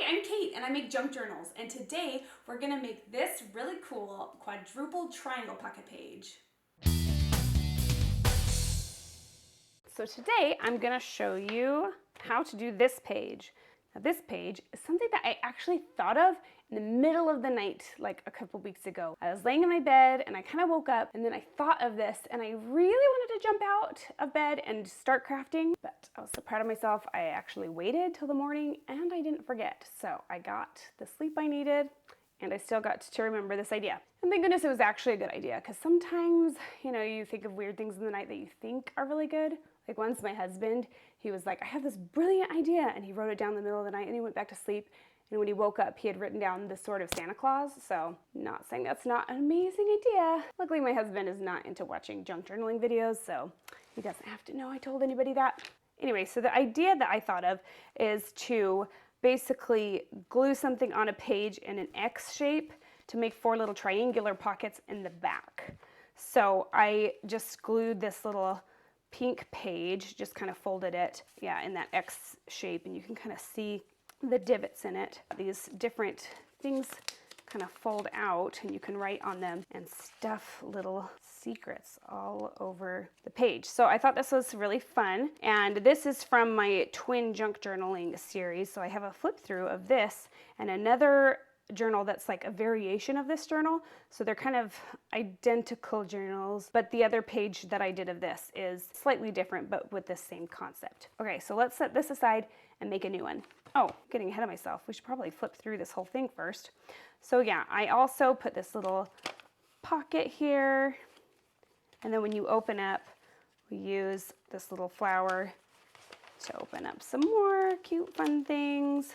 Hi, I'm Kate and I make junk journals, and today we're gonna make this really cool quadruple triangle pocket page. So today I'm gonna show you how to do this page. Now this page is something that I actually thought of in the middle of the night, like a couple weeks ago. I was laying in my bed and I kind of woke up and then I thought of this and I really wanted to jump out of bed and start crafting, but I was so proud of myself. I actually waited till the morning and I didn't forget. So I got the sleep I needed and I still got to remember this idea. And thank goodness it was actually a good idea, because sometimes, you think of weird things in the night that you think are really good. Like once my husband, he was like, I have this brilliant idea, and he wrote it down in the middle of the night and he went back to sleep. And when he woke up, he had written down the sword of Santa Claus. So not saying that's not an amazing idea. Luckily, my husband is not into watching junk journaling videos, so he doesn't have to know I told anybody that. Anyway, so the idea that I thought of is to basically glue something on a page in an X shape to make 4 little triangular pockets in the back. So I just glued this little pink page, just kind of folded it, in that X shape, and you can kind of see the divots in it. These different things kind of fold out and you can write on them and stuff little secrets all over the page. So I thought this was really fun, and this is from my twin junk journaling series. So I have a flip through of this and another journal that's like a variation of this journal. So they're kind of identical journals, but the other page that I did of this is slightly different, but with the same concept. Okay, so let's set this aside and make a new one. Oh, getting ahead of myself. We should probably flip through this whole thing first. So yeah, I also put this little pocket here, and then when you open up, we use this little flower to open up some more cute fun things.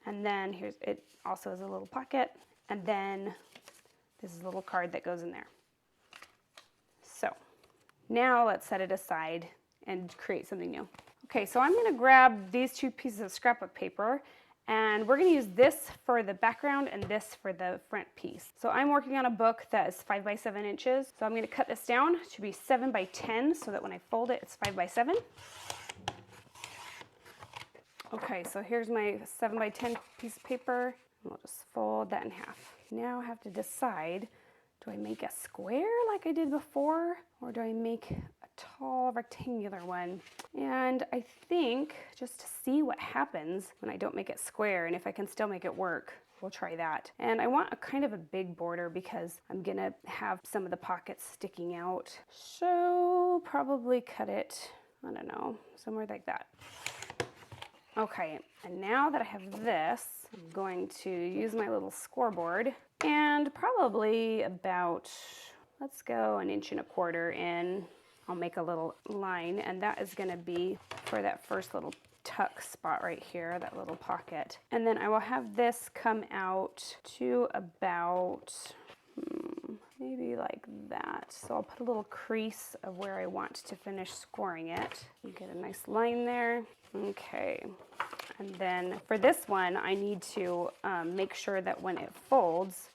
And then here's it also has a little pocket, and then this is a little card that goes in there. So now let's set it aside and create something new. Okay, so I'm going to grab these 2 pieces of scrapbook paper, and we're going to use this for the background and this for the front piece. So I'm working on a book that is 5 by 7 inches. So I'm going to cut this down to be 7 by 10 so that when I fold it, it's 5 by 7. Okay, so here's my 7 by 10 piece of paper. We'll just fold that in half. Now I have to decide, do I make a square like I did before, or do I make a tall rectangular one? And I think just to see what happens when I don't make it square and if I can still make it work, we'll try that. And I want a kind of a big border because I'm gonna have some of the pockets sticking out. So probably cut it, I don't know, somewhere like that. Okay, and now that I have this, I'm going to use my little scoreboard and probably about, let's go 1.25 inches in. I'll make a little line, and that is going to be for that first little tuck spot right here, that little pocket. And then I will have this come out to about maybe like that. So I'll put a little crease of where I want to finish scoring it. And get a nice line there. Okay. And then for this one, I need to make sure that when it folds,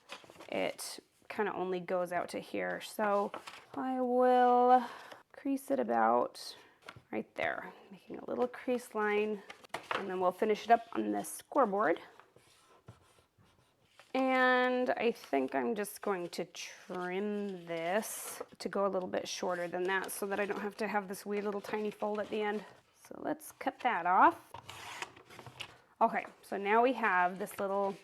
it kind of only goes out to here. So I will crease it about right there, making a little crease line, and then we'll finish it up on this scoreboard. And I think I'm just going to trim this to go a little bit shorter than that so that I don't have to have this weird little tiny fold at the end. So let's cut that off. Okay, so now we have this little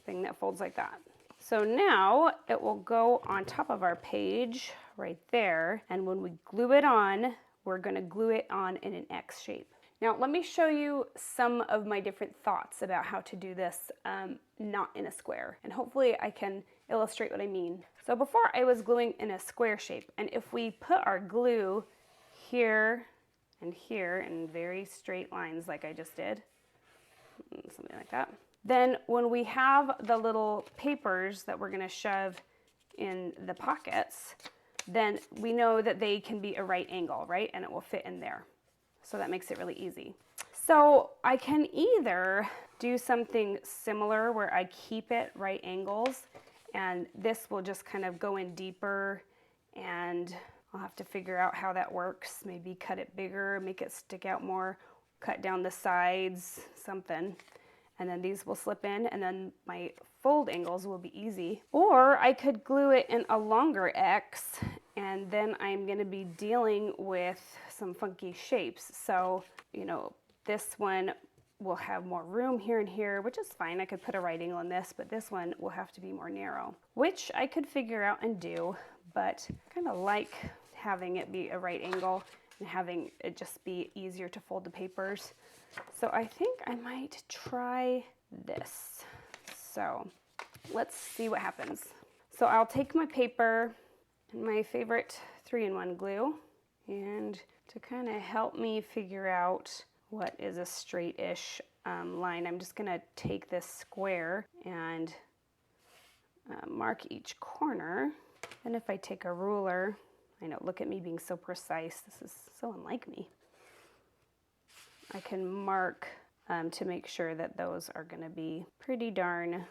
thing that folds like that. So now it will go on top of our page right there, and when we glue it on, we're going to glue it on in an X shape. Now let me show you some of my different thoughts about how to do this not in a square, and hopefully I can illustrate what I mean. So before I was gluing in a square shape, and if we put our glue here and here in very straight lines like I just did, something like that, then when we have the little papers that we're going to shove in the pockets, then we know that they can be a right angle, right? And it will fit in there. So that makes it really easy. So I can either do something similar where I keep it right angles, and this will just kind of go in deeper, and I'll have to figure out how that works. Maybe cut it bigger, make it stick out more, cut down the sides, something. and then these will slip in, and then my fold angles will be easy. Or I could glue it in a longer X, and then I'm going to be dealing with some funky shapes. So, you know, this one will have more room here and here, which is fine. I could put a right angle in this, but this one will have to be more narrow, which I could figure out and do, but I kind of like having it be a right angle and having it just be easier to fold the papers. So I think I might try this. So let's see what happens. So I'll take my paper and my favorite 3-in-1 glue, and to kind of help me figure out what is a straight-ish line, I'm just gonna take this square and mark each corner. And if I take a ruler, I know, look at me being so precise. This is so unlike me. I can mark to make sure that those are gonna be pretty darn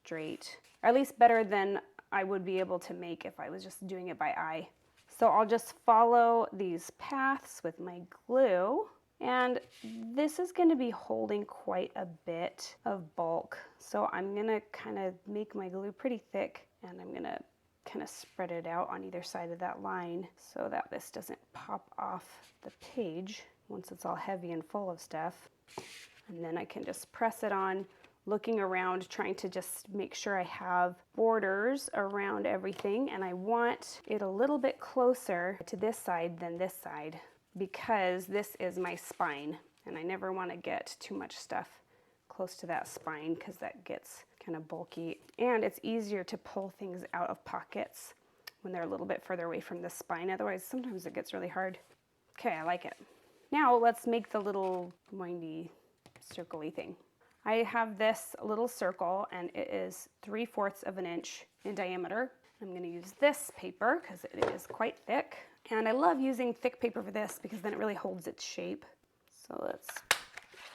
straight, or at least better than I would be able to make if I was just doing it by eye. So I'll just follow these paths with my glue, and this is going to be holding quite a bit of bulk. So I'm going to kind of make my glue pretty thick, and I'm going to kind of spread it out on either side of that line so that this doesn't pop off the page once it's all heavy and full of stuff. And then I can just press it on, looking around, trying to just make sure I have borders around everything. And I want it a little bit closer to this side than this side, because this is my spine, and I never want to get too much stuff close to that spine because that gets kind of bulky, and it's easier to pull things out of pockets when they're a little bit further away from the spine. Otherwise, sometimes it gets really hard. Okay, I like it. Now let's make the little windy circle-y thing. I have this little circle, and it is 3/4 of an inch in diameter. I'm going to use this paper because it is quite thick, and I love using thick paper for this because then it really holds its shape. So let's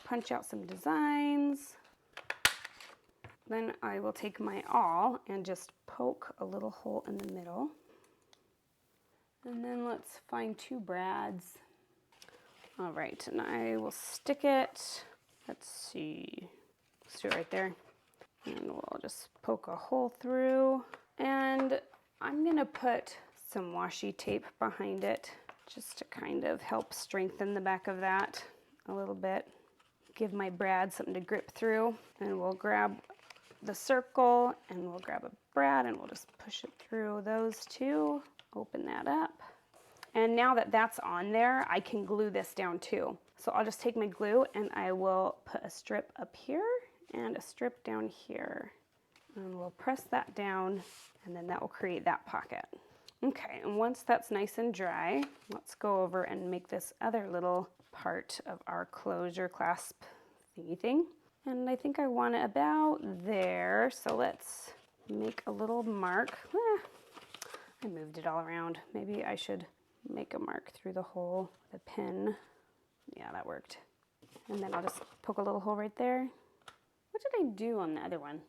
punch out some designs. Then I will take my awl and just poke a little hole in the middle. And then let's find 2 brads. All right, and I will stick it. Let's see. Let's do it right there. And we'll just poke a hole through. And I'm gonna put some washi tape behind it just to kind of help strengthen the back of that a little bit. Give my brad something to grip through. And we'll grab the circle, and we'll grab a brad, and we'll just push it through those 2. Open that up. And now that that's on there, I can glue this down too. So I'll just take my glue, and I will put a strip up here and a strip down here. And we'll press that down, and then that will create that pocket. Okay, and once that's nice and dry, let's go over and make this other little part of our closure clasp thingy thing. And I think I want it about there, so let's make a little mark. I moved it all around. Maybe I should make a mark through the hole with a pin. Yeah, that worked. And then I'll just poke a little hole right there. What did I do on the other one?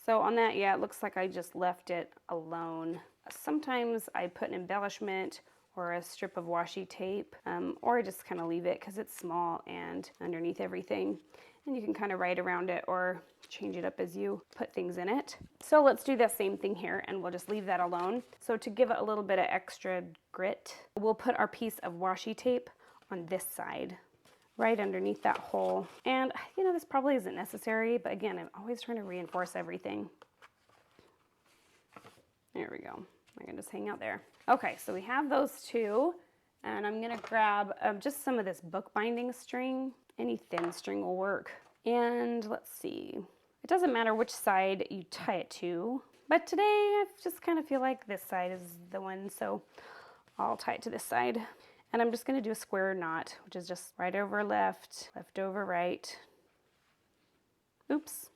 So on that, yeah, it looks like I just left it alone. Sometimes I put an embellishment or a strip of washi tape, or I just kind of leave it because it's small and underneath everything. And you can kind of write around it or change it up as you put things in it. So let's do the same thing here, and we'll just leave that alone. So to give it a little bit of extra grit, we'll put our piece of washi tape on this side, right underneath that hole. And you know, this probably isn't necessary, but again, I'm always trying to reinforce everything. There we go. I can just hang out there. Okay, so we have those 2, and I'm gonna grab just some of this bookbinding string. Any thin string will work. And let's see. It doesn't matter which side you tie it to, but today I just kind of feel like this side is the one, so I'll tie it to this side. And I'm just gonna do a square knot, which is just right over left, left over right. Oops.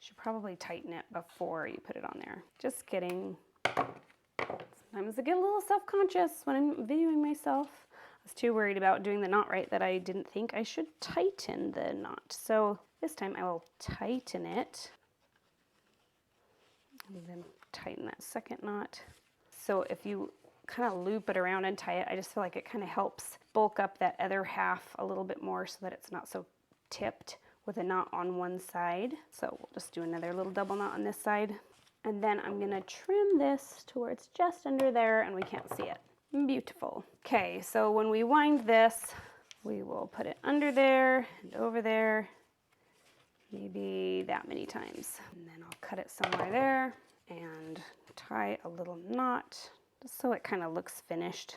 Should probably tighten it before you put it on there. Just kidding. Sometimes I get a little self-conscious when I'm videoing myself. I was too worried about doing the knot right that I didn't think I should tighten the knot. So this time I will tighten it. And then tighten that second knot. So if you kind of loop it around and tie it. I just feel like it kind of helps bulk up that other half a little bit more so that it's not so tipped with a knot on one side. So we'll just do another little double knot on this side. And then I'm gonna trim this to where it's just under there and we can't see it. Beautiful. Okay, so when we wind this, we will put it under there and over there, maybe that many times. And then I'll cut it somewhere there and tie a little knot just so it kind of looks finished.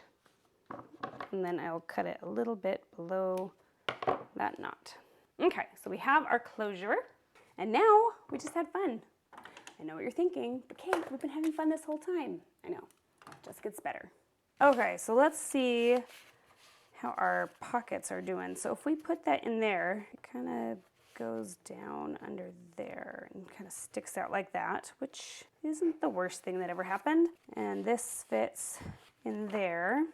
And then I'll cut it a little bit below that knot. Okay, so we have our closure, and now we just had fun. I know what you're thinking, but Kate, we've been having fun this whole time. I know, it just gets better. Okay, so let's see how our pockets are doing. So if we put that in there, it kind of goes down under there and kind of sticks out like that, which isn't the worst thing that ever happened. And this fits in there.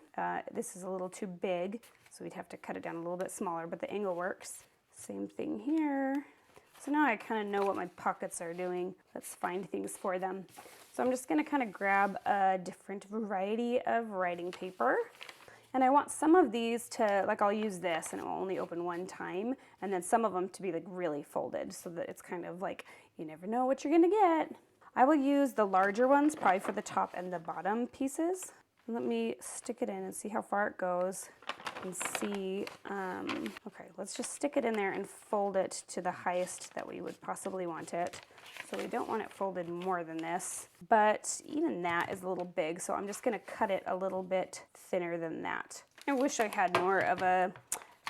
This is a little too big, so we'd have to cut it down a little bit smaller, but the angle works. Same thing here. So now I kind of know what my pockets are doing. Let's find things for them. So I'm just gonna kind of grab a different variety of writing paper. And I want some of these to, like I'll use this and it will only open one time, and then some of them to be like really folded so that it's kind of like, you never know what you're gonna get. I will use the larger ones probably for the top and the bottom pieces. Let me stick it in and see how far it goes and see, okay, let's just stick it in there and fold it to the highest that we would possibly want it. So we don't want it folded more than this, but even that is a little big, so I'm just gonna cut it a little bit thinner than that. I wish I had more of a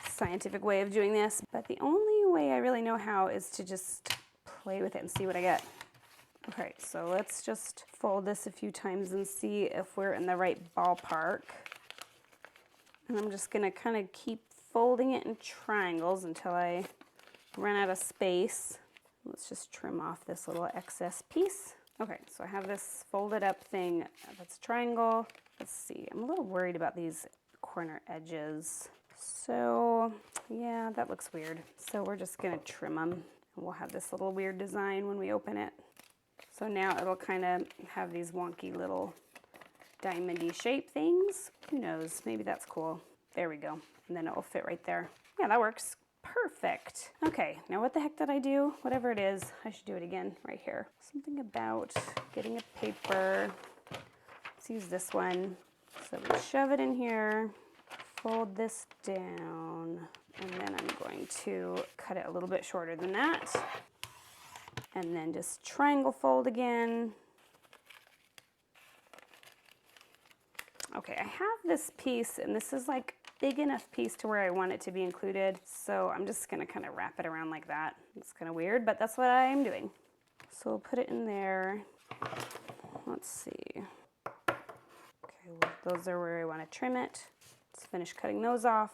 scientific way of doing this, but the only way I really know how is to just play with it and see what I get. Okay, so let's just fold this a few times and see if we're in the right ballpark. And I'm just gonna kind of keep folding it in triangles until I run out of space. Let's just trim off this little excess piece. Okay, so I have this folded up thing that's triangle. Let's see, I'm a little worried about these corner edges. So yeah, that looks weird. So we're just gonna trim them and we'll have this little weird design when we open it. So now it'll kind of have these wonky little diamond-y shape things. Who knows, maybe that's cool. There we go, and then it will fit right there. Yeah, that works perfect. Okay, now what the heck did I do? Whatever it is, I should do it again right here. Something about getting a paper. Let's use this one. So we shove it in here, fold this down, and then I'm going to cut it a little bit shorter than that. And then just triangle fold again. Okay, I have this piece, and this is like big enough piece to where I want it to be included. So I'm just gonna kind of wrap it around like that. It's kind of weird, but that's what I'm doing. So we'll put it in there. Let's see. Okay, well, those are where I want to trim it. Let's finish cutting those off.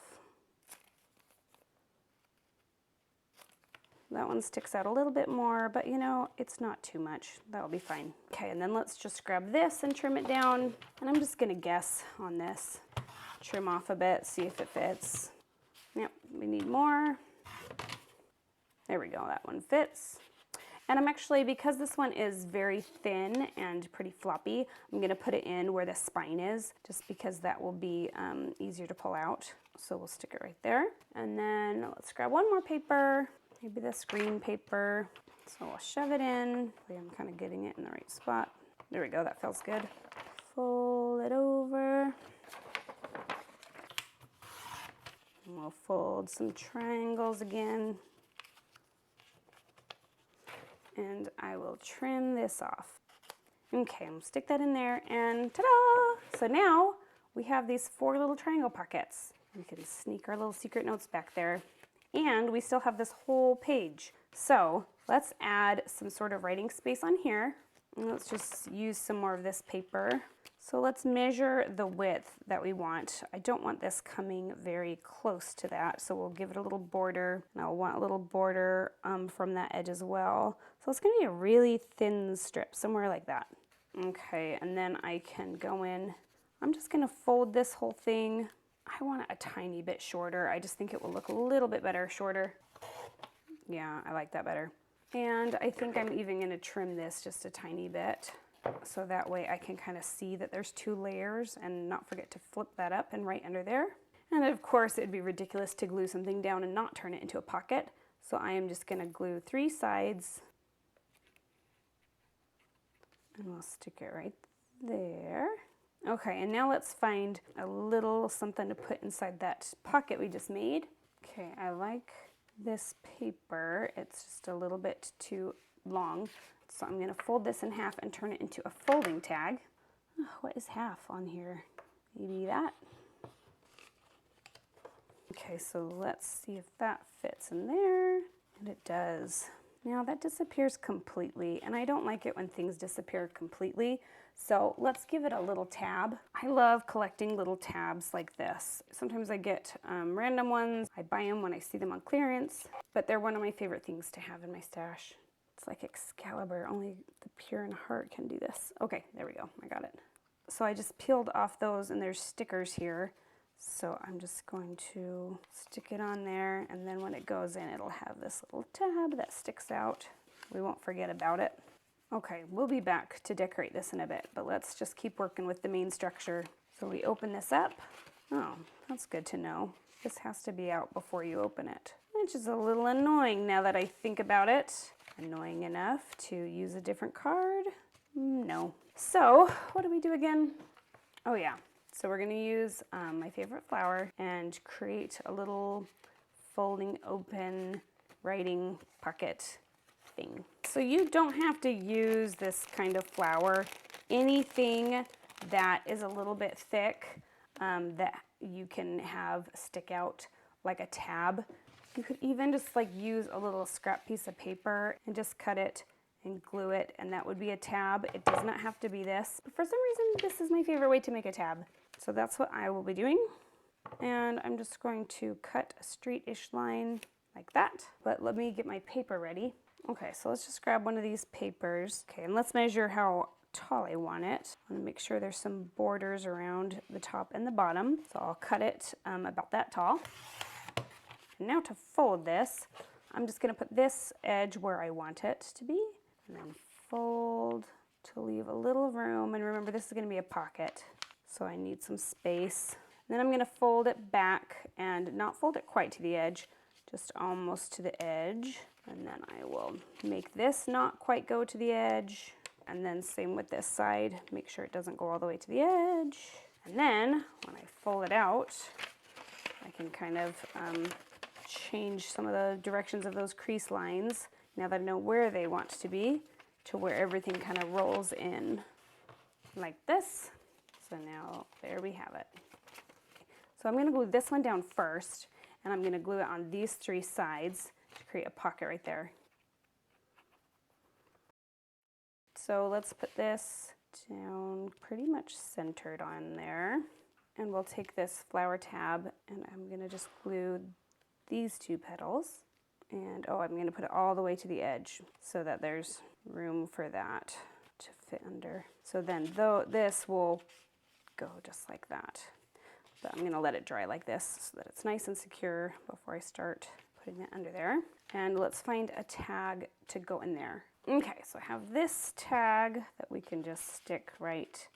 That one sticks out a little bit more, but you know, it's not too much. That'll be fine. Okay, and then let's just grab this and trim it down. And I'm just gonna guess on this. Trim off a bit, see if it fits. Yep, we need more. There we go, that one fits. And I'm actually, because this one is very thin and pretty floppy, I'm gonna put it in where the spine is, just because that will be easier to pull out. So we'll stick it right there. And then let's grab one more paper. Maybe this green paper. So I'll shove it in. I'm kind of getting it in the right spot. There we go, that feels good. Fold it over. And we'll fold some triangles again. And I will trim this off. Okay, I'm gonna stick that in there and ta-da! So now we have these 4 little triangle pockets. We can sneak our little secret notes back there. And we still have this whole page. So let's add some sort of writing space on here. And let's just use some more of this paper. So let's measure the width that we want. I don't want this coming very close to that, so we'll give it a little border. And I'll want a little border from that edge as well. So it's gonna be a really thin strip, somewhere like that. Okay, and then I can go in. I'm just gonna fold this whole thing. I want it a tiny bit shorter. I just think it will look a little bit better shorter. Yeah, I like that better. And I think I'm even gonna trim this just a tiny bit. so that way I can kind of see that there's 2 layers and not forget to flip that up and right under there. And of course it'd be ridiculous to glue something down and not turn it into a pocket. So I am just going to glue 3 sides and we'll stick it right there. Okay, and now let's find a little something to put inside that pocket we just made. Okay, I like this paper. It's just a little bit too long. So I'm going to fold this in half and turn it into a folding tag. Oh, what is half on here? Maybe that? Okay, so let's see if that fits in there. And it does. Now that disappears completely, and I don't like it when things disappear completely. So let's give it a little tab. I love collecting little tabs like this. Sometimes I get random ones. I buy them when I see them on clearance, but they're one of my favorite things to have in my stash. It's like Excalibur, only the pure in heart can do this. Okay, there we go, I got it. So I just peeled off those and there's stickers here. So I'm just going to stick it on there, and then when it goes in, it'll have this little tab that sticks out. We won't forget about it. Okay, we'll be back to decorate this in a bit, but let's just keep working with the main structure. So we open this up. Oh, that's good to know. This has to be out before you open it, which is a little annoying now that I think about it. Annoying enough to use a different card? No. So what do we do again? Oh yeah. So we're going to use my favorite flower and create a little folding open writing pocket thing. So you don't have to use this kind of flower. Anything that is a little bit thick that you can have stick out like a tab. You could even just like use a little scrap piece of paper and just cut it and glue it, and that would be a tab. It does not have to be this, but for some reason this is my favorite way to make a tab. So that's what I will be doing. And I'm just going to cut a straight-ish line like that. But let me get my paper ready. Okay, so let's just grab one of these papers. Okay, and let's measure how tall I want it. I want to make sure there's some borders around the top and the bottom. So I'll cut it about that tall. And now to fold this, I'm just going to put this edge where I want it to be. And then fold to leave a little room. And remember, this is going to be a pocket. So I need some space. Then I'm going to fold it back and not fold it quite to the edge, just almost to the edge. And then I will make this not quite go to the edge. And then same with this side, make sure it doesn't go all the way to the edge. And then when I fold it out, I can kind of change some of the directions of those crease lines, now that I know where they want to be, to where everything kind of rolls in like this. So now there we have it. So I'm going to glue this one down first, and I'm going to glue it on these 3 sides to create a pocket right there. So let's put this down pretty much centered on there. And we'll take this flower tab and I'm going to just glue these 2 petals. And oh, I'm going to put it all the way to the edge so that there's room for that to fit under. So then this will go just like that. But I'm going to let it dry like this so that it's nice and secure before I start putting it under there. And let's find a tag to go in there. Okay, so I have this tag that we can just stick right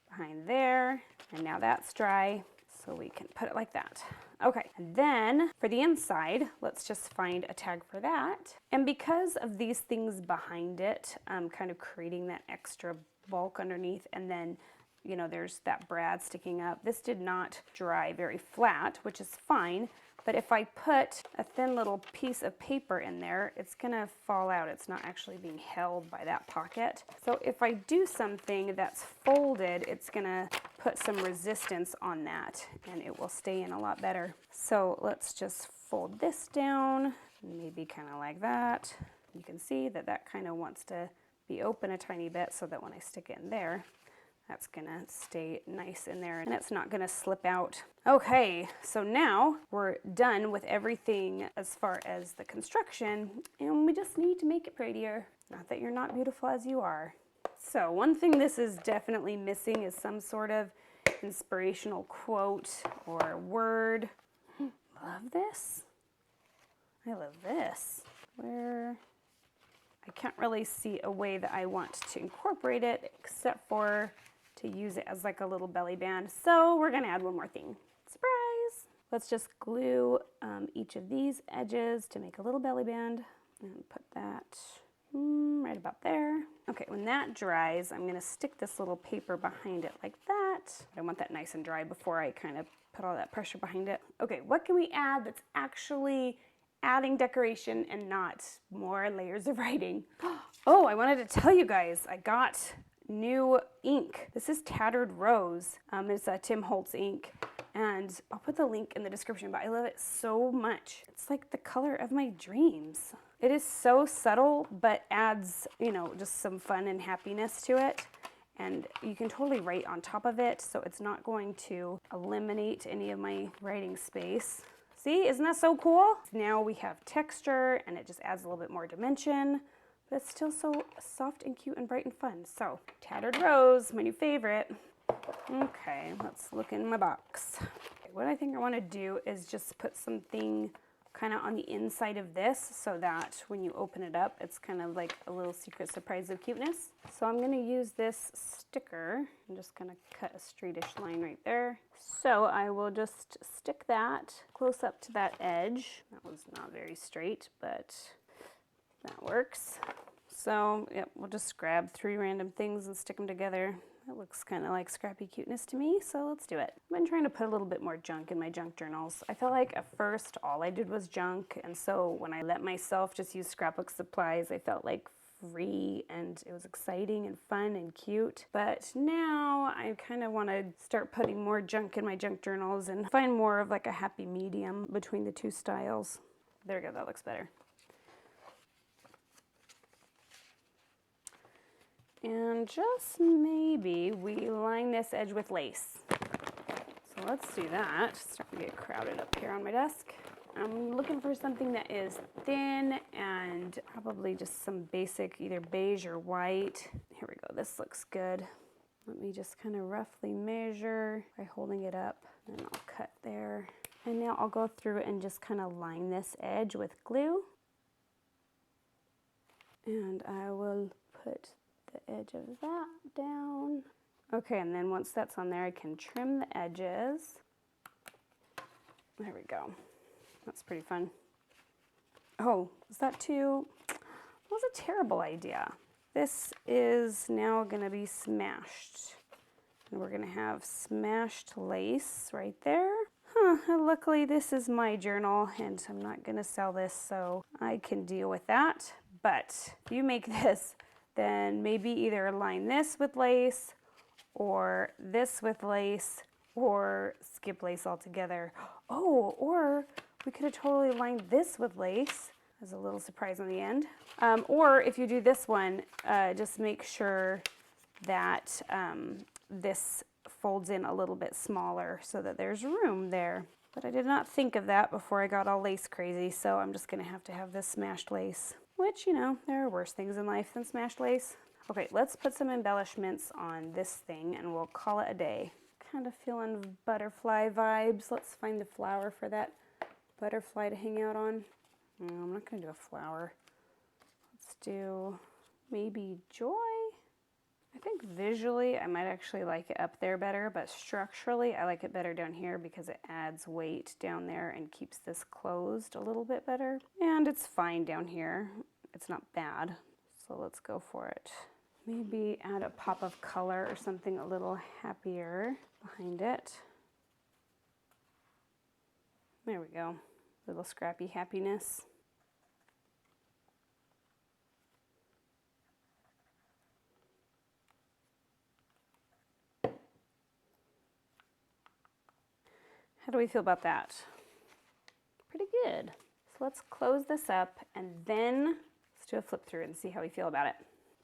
behind there. And now that's dry, so we can put it like that. Okay, and then for the inside, let's just find a tag for that. And because of these things behind it, kind of creating that extra bulk underneath, and then you know, there's that brad sticking up. This did not dry very flat, which is fine. But if I put a thin little piece of paper in there, it's gonna fall out. It's not actually being held by that pocket. So if I do something that's folded, it's gonna put some resistance on that and it will stay in a lot better. So let's just fold this down, maybe kind of like that. You can see that that kind of wants to be open a tiny bit so that when I stick it in there, that's gonna stay nice in there and it's not gonna slip out. Okay, so now we're done with everything as far as the construction, and we just need to make it prettier. Not that you're not beautiful as you are. So one thing this is definitely missing is some sort of inspirational quote or word. Love this. I love this. Where? I can't really see a way that I want to incorporate it except for to use it as like a little belly band. So we're gonna add one more thing. Surprise! Let's just glue each of these edges to make a little belly band and put that right about there. Okay, when that dries, I'm gonna stick this little paper behind it like that. I want that nice and dry before I kind of put all that pressure behind it. Okay, what can we add that's actually adding decoration and not more layers of writing? Oh, I wanted to tell you guys, I got new ink. This is Tattered Rose. It's Tim Holtz ink. And I'll put the link in the description, but I love it so much. It's like the color of my dreams. It is so subtle, but adds, you know, just some fun and happiness to it. And you can totally write on top of it, so it's not going to eliminate any of my writing space. See, isn't that so cool? Now we have texture, and it just adds a little bit more dimension, but it's still so soft and cute and bright and fun. So, Tattered Rose, my new favorite. Okay, let's look in my box. Okay, what I think I want to do is just put something kind of on the inside of this so that when you open it up, it's kind of like a little secret surprise of cuteness. So I'm going to use this sticker. I'm just going to cut a straightish line right there. So I will just stick that close up to that edge. That was not very straight, but that works. So yep, we'll just grab 3 random things and stick them together. That looks kind of like scrappy cuteness to me, so let's do it. I've been trying to put a little bit more junk in my junk journals. I felt like at first all I did was junk, and so when I let myself just use scrapbook supplies, I felt like free and it was exciting and fun and cute. But now I kind of want to start putting more junk in my junk journals and find more of like a happy medium between the two styles. There we go, that looks better. And just maybe we line this edge with lace. So let's do that. It's starting to get crowded up here on my desk. I'm looking for something that is thin and probably just some basic either beige or white. Here we go, this looks good. Let me just kind of roughly measure by holding it up, and I'll cut there. And now I'll go through and just kind of line this edge with glue. And I will put the edge of that down. Okay, and then once that's on there, I can trim the edges. There we go. That's pretty fun. Oh, is that too? That was a terrible idea. This is now gonna be smashed. And we're gonna have smashed lace right there. Luckily this is my journal and I'm not gonna sell this, so I can deal with that. But if you make this, then maybe either line this with lace or this with lace or skip lace altogether. Oh, or we could have totally lined this with lace as a little surprise on the end. Or if you do this one, just make sure that this folds in a little bit smaller so that there's room there. But I did not think of that before I got all lace crazy, so I'm just gonna have to have this smashed lace. Which, you know, there are worse things in life than smashed lace. Okay, let's put some embellishments on this thing and we'll call it a day. Kind of feeling butterfly vibes. Let's find the flower for that butterfly to hang out on. No, I'm not gonna do a flower. Let's do maybe joy. I think visually I might actually like it up there better, but structurally I like it better down here because it adds weight down there and keeps this closed a little bit better. And it's fine down here. It's not bad. So let's go for it. Maybe add a pop of color or something a little happier behind it. There we go. Little scrappy happiness. How do we feel about that? Pretty good. So let's close this up and then let's do a flip through and see how we feel about it.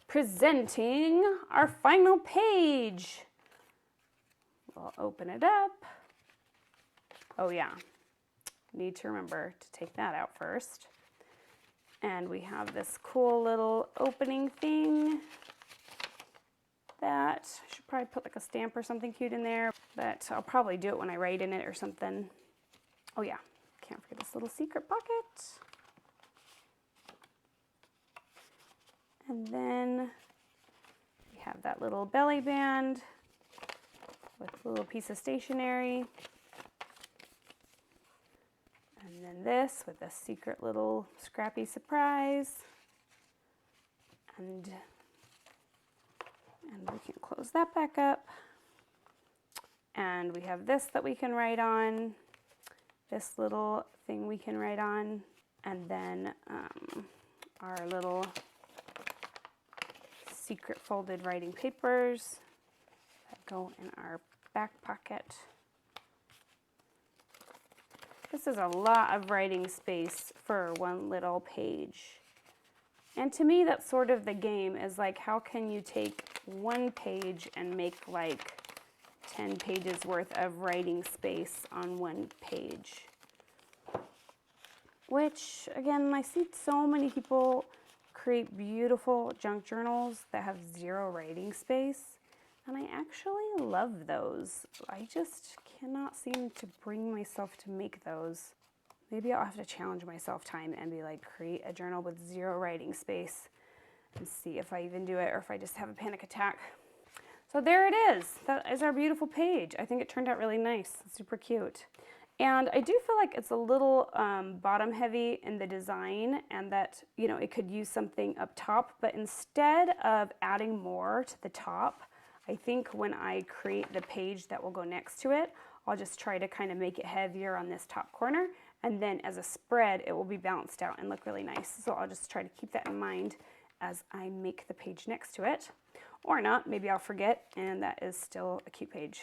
Presenting our final page. We'll open it up. Oh yeah, need to remember to take that out first. And we have this cool little opening thing that I should probably put like a stamp or something cute in there, but I'll probably do it when I write in it or something. Oh yeah, can't forget this little secret pocket. And then we have that little belly band with a little piece of stationery. And then this with a secret little scrappy surprise. And we can close that back up. And we have this that we can write on, this little thing we can write on, and then our little secret folded writing papers that go in our back pocket. This is a lot of writing space for one little page. And to me, that's sort of the game, is like, how can you take one page and make like 10 pages worth of writing space on one page? Which, again, I see so many people create beautiful junk journals that have 0 writing space, and I actually love those. I just cannot seem to bring myself to make those. Maybe I'll have to challenge myself time and be like, create a journal with 0 writing space and see if I even do it or if I just have a panic attack. So there it is. That is our beautiful page. I think it turned out really nice. Super cute. And I do feel like it's a little bottom heavy in the design, and that, you know, it could use something up top, but instead of adding more to the top, I think when I create the page that will go next to it, I'll just try to kind of make it heavier on this top corner, and then as a spread, it will be balanced out and look really nice. So I'll just try to keep that in mind as I make the page next to it. Or not, maybe I'll forget, and that is still a cute page.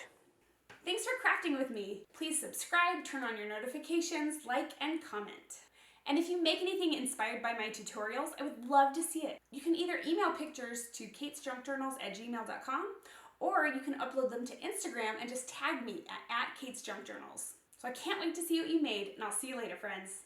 Thanks for crafting with me. Please subscribe, turn on your notifications, like, and comment. And if you make anything inspired by my tutorials, I would love to see it. You can either email pictures to katesjunkjournals@gmail.com, or you can upload them to Instagram and just tag me at @katesjunkjournals. So I can't wait to see what you made, and I'll see you later, friends.